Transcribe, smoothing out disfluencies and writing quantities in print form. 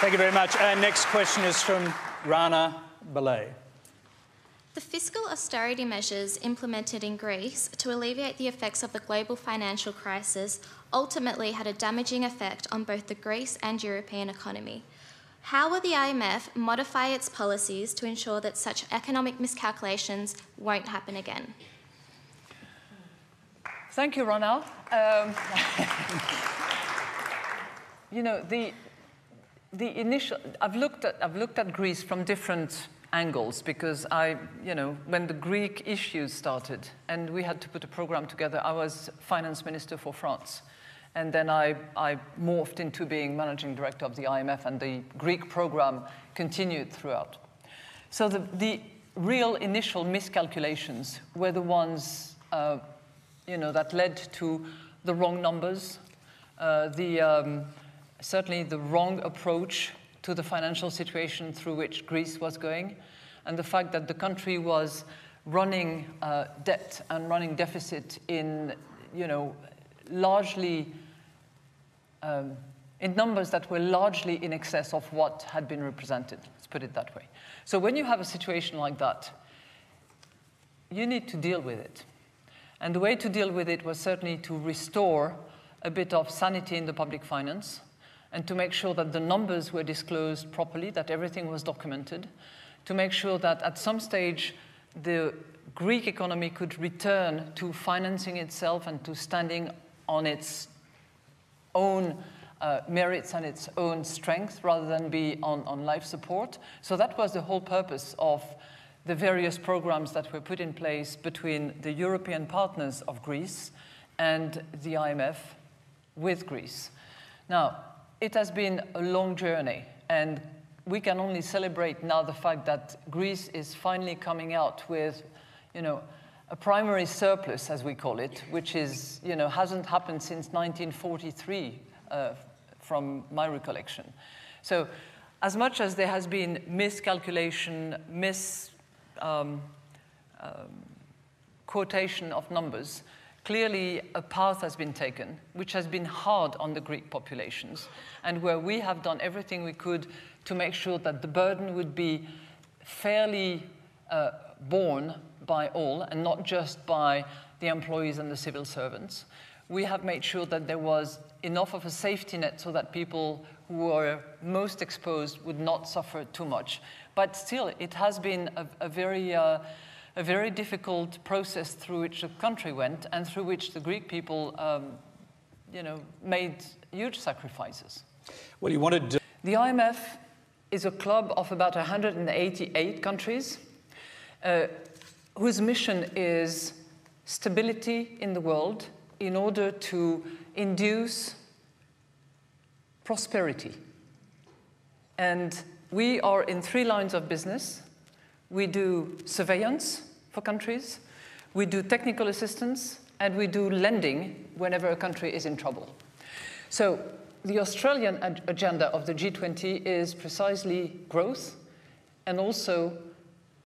Thank you very much. Our next question is from Rana Balay. The fiscal austerity measures implemented in Greece to alleviate the effects of the global financial crisis ultimately had a damaging effect on both the Greece and European economy. How will the IMF modify its policies to ensure that such economic miscalculations won't happen again? Thank you, Rana. You know, the initial. I've looked at Greece from different angles because when the Greek issues started and we had to put a program together, I was finance minister for France. And then I morphed into being managing director of the IMF, and the Greek program continued throughout. So the real initial miscalculations were the ones that led to the wrong numbers, certainly the wrong approach to the financial situation through which Greece was going, and the fact that the country was running debt and running deficit in largely in numbers that were largely in excess of what had been represented, let's put it that way. So when you have a situation like that, you need to deal with it. And the way to deal with it was certainly to restore a bit of sanity in the public finance and to make sure that the numbers were disclosed properly, that everything was documented, to make sure that at some stage the Greek economy could return to financing itself and to standing on its own merits and its own strength rather than be on life support. So that was the whole purpose of the various programs that were put in place between the European partners of Greece and the IMF with Greece. Now, it has been a long journey, and we can only celebrate now the fact that Greece is finally coming out with, a primary surplus, as we call it, which is, hasn't happened since 1943, from my recollection. So, as much as there has been miscalculation, quotation of numbers, clearly a path has been taken, which has been hard on the Greek populations, and where we have done everything we could to make sure that the burden would be fairly borne by all, and not just by the employees and the civil servants. We have made sure that there was enough of a safety net so that people who were most exposed would not suffer too much. But still, it has been a very difficult process through which the country went and through which the Greek people, made huge sacrifices. Well, you wanted to... The IMF is a club of about 188 countries whose mission is stability in the world in order to induce prosperity. And we are in 3 lines of business. We do surveillance for countries, we do technical assistance, and we do lending whenever a country is in trouble. So the Australian agenda of the G20 is precisely growth and also